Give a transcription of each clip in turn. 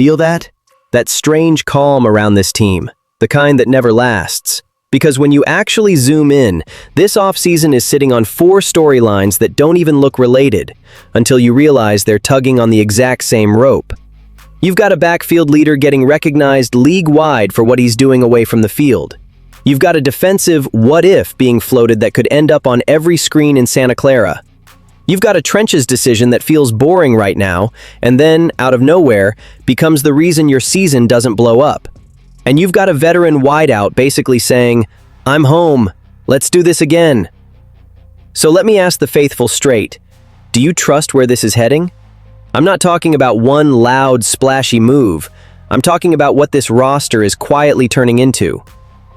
Feel that? That strange calm around this team, the kind that never lasts. Because when you actually zoom in, this offseason is sitting on 4 storylines that don't even look related, until you realize they're tugging on the exact same rope. You've got a backfield leader getting recognized league-wide for what he's doing away from the field. You've got a defensive what-if being floated that could end up on every screen in Santa Clara. You've got a trenches decision that feels boring right now, and then, out of nowhere, becomes the reason your season doesn't blow up. And you've got a veteran wideout basically saying, "I'm home, let's do this again." So let me ask the faithful straight, do you trust where this is heading? I'm not talking about one loud, splashy move. I'm talking about what this roster is quietly turning into.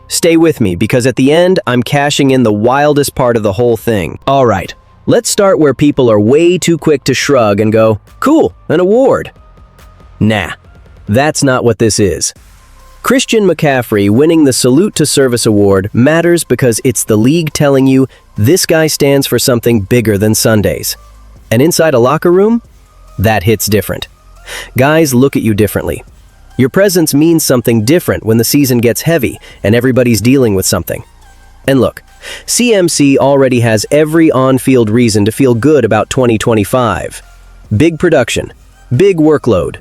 Stay with me, because at the end, I'm cashing in the wildest part of the whole thing. All right, let's start where people are way too quick to shrug and go, "Cool, an award." Nah, that's not what this is. Christian McCaffrey winning the Salute to Service Award matters because it's the league telling you this guy stands for something bigger than Sundays. And inside a locker room, that hits different. Guys look at you differently. Your presence means something different when the season gets heavy and everybody's dealing with something. And look, CMC already has every on-field reason to feel good about 2025. Big production, big workload.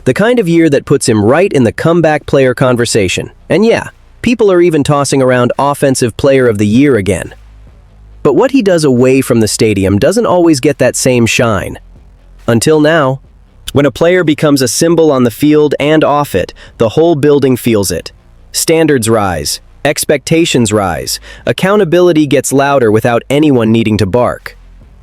The kind of year that puts him right in the comeback player conversation. And yeah, people are even tossing around Offensive Player of the Year again. But what he does away from the stadium doesn't always get that same shine. Until now. When a player becomes a symbol on the field and off it, the whole building feels it. Standards rise, expectations rise, accountability gets louder without anyone needing to bark.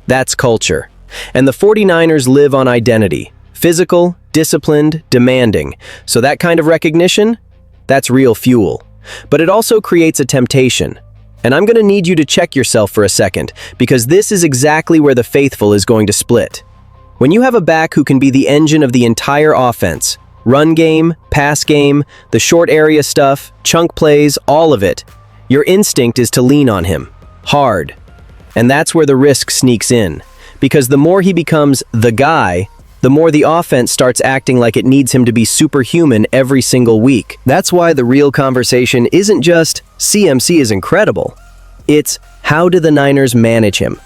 That's culture. And the 49ers live on identity. Physical, disciplined, demanding. So that kind of recognition, that's real fuel. But it also creates a temptation. And I'm going to need you to check yourself for a second, because this is exactly where the faithful is going to split. When you have a back who can be the engine of the entire offense, run game, pass game, the short area stuff, chunk plays, all of it, your instinct is to lean on him, hard. And that's where the risk sneaks in, because the more he becomes the guy, the more the offense starts acting like it needs him to be superhuman every single week. That's why the real conversation isn't just, CMC is incredible. It's, how do the Niners manage him?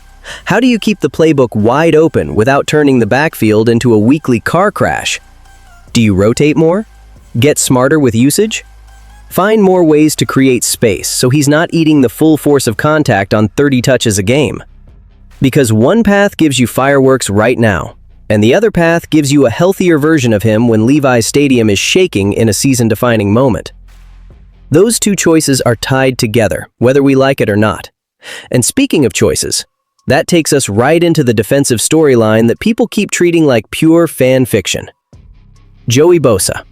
How do you keep the playbook wide open without turning the backfield into a weekly car crash? Do you rotate more? Get smarter with usage? Find more ways to create space so he's not eating the full force of contact on 30 touches a game. Because one path gives you fireworks right now, and the other path gives you a healthier version of him when Levi's Stadium is shaking in a season-defining moment. Those two choices are tied together, whether we like it or not. And speaking of choices, that takes us right into the defensive storyline that people keep treating like pure fan fiction. Joey Bosa.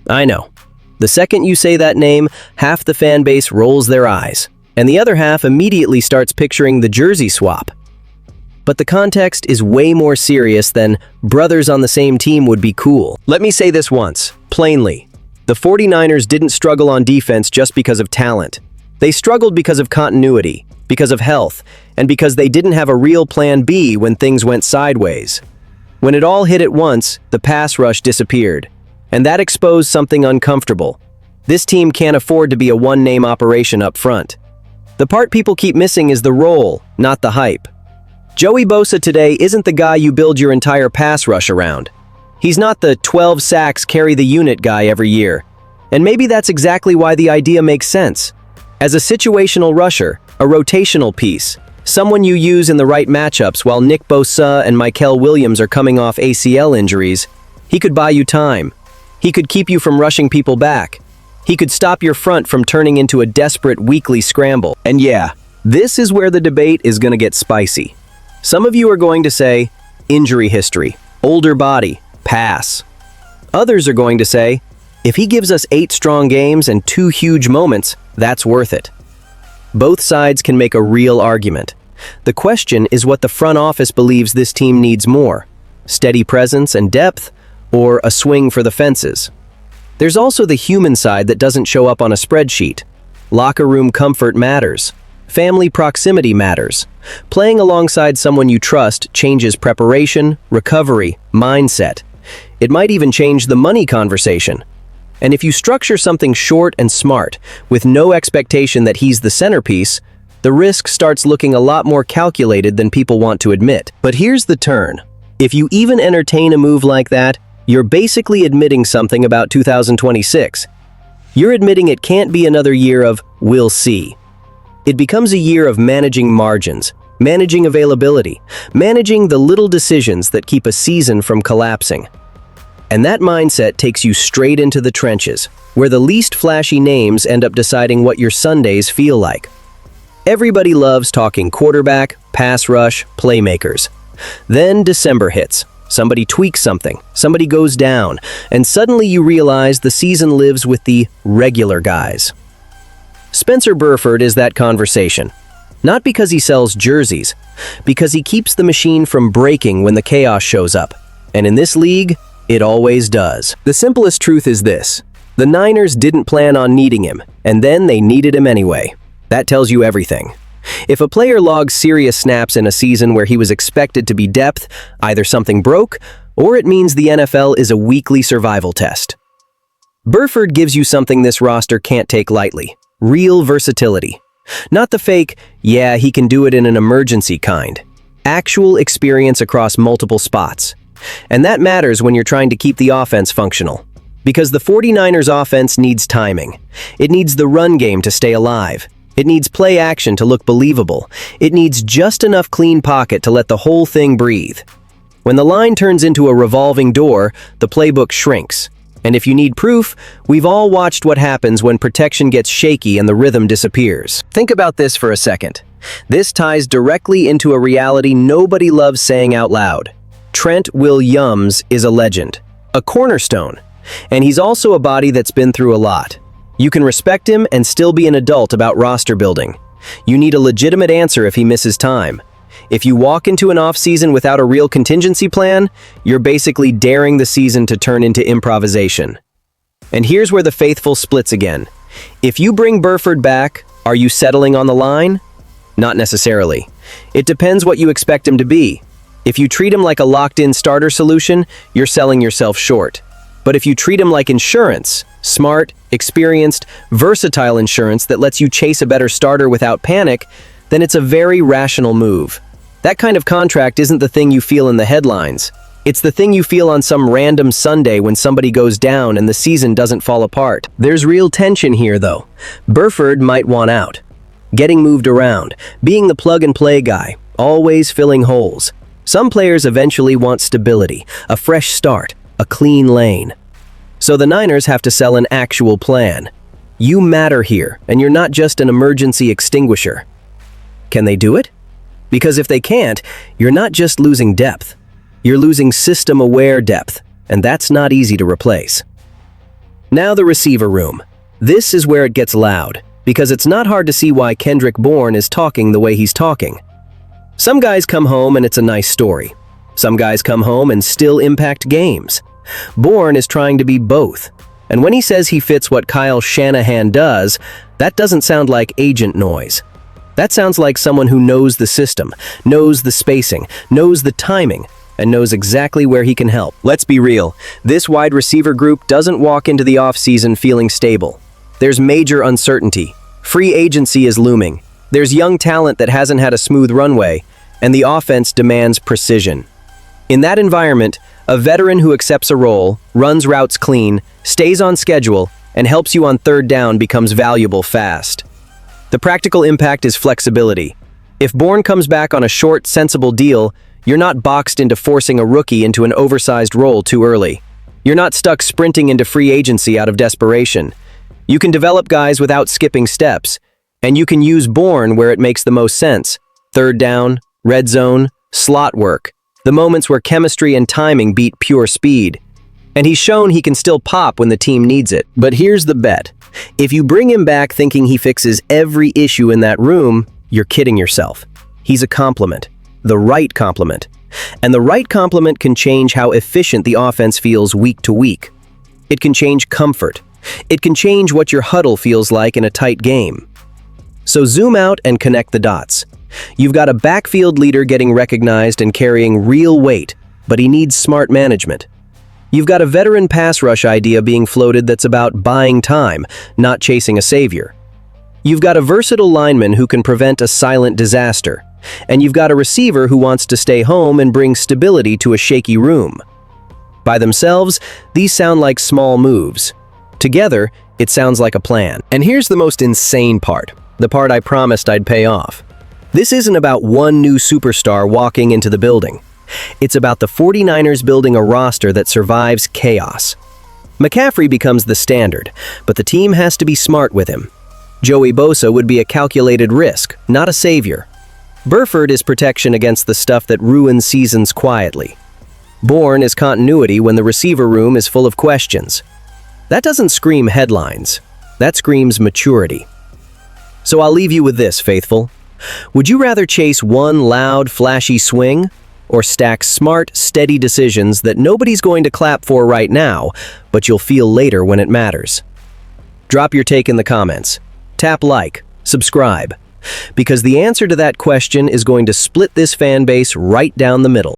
I know. The second you say that name, half the fan base rolls their eyes, and the other half immediately starts picturing the jersey swap. But the context is way more serious than brothers on the same team would be cool. Let me say this once, plainly. The 49ers didn't struggle on defense just because of talent. They struggled because of continuity, because of health, and because they didn't have a real plan B when things went sideways. When it all hit at once, the pass rush disappeared. And that exposed something uncomfortable. This team can't afford to be a one-name operation up front. The part people keep missing is the role, not the hype. Joey Bosa today isn't the guy you build your entire pass rush around. He's not the 12 sacks carry the unit guy every year. And maybe that's exactly why the idea makes sense. As a situational rusher, a rotational piece, someone you use in the right matchups while Nick Bosa and Mykel Williams are coming off ACL injuries, he could buy you time. He could keep you from rushing people back. He could stop your front from turning into a desperate weekly scramble. And yeah, this is where the debate is going to get spicy. Some of you are going to say, injury history, older body, pass. Others are going to say, if he gives us 8 strong games and 2 huge moments, that's worth it. Both sides can make a real argument. The question is what the front office believes this team needs more, steady presence and depth, or a swing for the fences. There's also the human side that doesn't show up on a spreadsheet. Locker room comfort matters. Family proximity matters. Playing alongside someone you trust changes preparation, recovery, mindset. It might even change the money conversation. And if you structure something short and smart, with no expectation that he's the centerpiece, the risk starts looking a lot more calculated than people want to admit. But here's the turn. If you even entertain a move like that, you're basically admitting something about 2026. You're admitting it can't be another year of "we'll see." It becomes a year of managing margins, managing availability, managing the little decisions that keep a season from collapsing. And that mindset takes you straight into the trenches, where the least flashy names end up deciding what your Sundays feel like. Everybody loves talking quarterback, pass rush, playmakers. Then December hits. Somebody tweaks something, somebody goes down, and suddenly you realize the season lives with the regular guys. Spencer Burford is that conversation. Not because he sells jerseys, because he keeps the machine from breaking when the chaos shows up. And in this league, it always does. The simplest truth is this: the Niners didn't plan on needing him, and then they needed him anyway. That tells you everything. If a player logs serious snaps in a season where he was expected to be depth, either something broke, or it means the NFL is a weekly survival test. Burford gives you something this roster can't take lightly: real versatility. Not the fake, "yeah, he can do it in an emergency" kind. Actual experience across multiple spots. And that matters when you're trying to keep the offense functional. Because the 49ers offense needs timing. It needs the run game to stay alive. It needs play action to look believable. It needs just enough clean pocket to let the whole thing breathe. When the line turns into a revolving door, the playbook shrinks. And if you need proof, we've all watched what happens when protection gets shaky and the rhythm disappears. Think about this for a second. This ties directly into a reality nobody loves saying out loud. Trent Williams is a legend, a cornerstone, and he's also a body that's been through a lot. You can respect him and still be an adult about roster building. You need a legitimate answer if he misses time. If you walk into an offseason without a real contingency plan, you're basically daring the season to turn into improvisation. And here's where the faithful splits again. If you bring Burford back, are you settling on the line? Not necessarily. It depends what you expect him to be. If you treat him like a locked-in starter solution, you're selling yourself short. But if you treat him like insurance, smart, experienced, versatile insurance that lets you chase a better starter without panic, then it's a very rational move. That kind of contract isn't the thing you feel in the headlines. It's the thing you feel on some random Sunday when somebody goes down and the season doesn't fall apart. There's real tension here, though. Burford might want out. Getting moved around, being the plug-and-play guy, always filling holes. Some players eventually want stability, a fresh start, a clean lane. So the Niners have to sell an actual plan. You matter here, and you're not just an emergency extinguisher. Can they do it? Because if they can't, you're not just losing depth. You're losing system-aware depth, and that's not easy to replace. Now the receiver room. This is where it gets loud, because it's not hard to see why Kendrick Bourne is talking the way he's talking. Some guys come home and it's a nice story. Some guys come home and still impact games. Bourne is trying to be both. And when he says he fits what Kyle Shanahan does, that doesn't sound like agent noise. That sounds like someone who knows the system, knows the spacing, knows the timing, and knows exactly where he can help. Let's be real, this wide receiver group doesn't walk into the offseason feeling stable. There's major uncertainty. Free agency is looming. There's young talent that hasn't had a smooth runway, and the offense demands precision. In that environment, a veteran who accepts a role, runs routes clean, stays on schedule, and helps you on third down becomes valuable fast. The practical impact is flexibility. If Bourne comes back on a short, sensible deal, you're not boxed into forcing a rookie into an oversized role too early. You're not stuck sprinting into free agency out of desperation. You can develop guys without skipping steps, and you can use Bourne where it makes the most sense. Third down, red zone, slot work. The moments where chemistry and timing beat pure speed. And he's shown he can still pop when the team needs it. But here's the bet. If you bring him back thinking he fixes every issue in that room, you're kidding yourself. He's a complement. The right complement. And the right complement can change how efficient the offense feels week to week. It can change comfort. It can change what your huddle feels like in a tight game. So zoom out and connect the dots. You've got a backfield leader getting recognized and carrying real weight, but he needs smart management. You've got a veteran pass rush idea being floated that's about buying time, not chasing a savior. You've got a versatile lineman who can prevent a silent disaster. And you've got a receiver who wants to stay home and bring stability to a shaky room. By themselves, these sound like small moves. Together, it sounds like a plan. And here's the most insane part, the part I promised I'd pay off. This isn't about one new superstar walking into the building. It's about the 49ers building a roster that survives chaos. McCaffrey becomes the standard, but the team has to be smart with him. Joey Bosa would be a calculated risk, not a savior. Burford is protection against the stuff that ruins seasons quietly. Bourne is continuity when the receiver room is full of questions. That doesn't scream headlines. That screams maturity. So I'll leave you with this, faithful. Would you rather chase one loud, flashy swing, or stack smart, steady decisions that nobody's going to clap for right now, but you'll feel later when it matters? Drop your take in the comments. Tap like, subscribe, because the answer to that question is going to split this fan base right down the middle.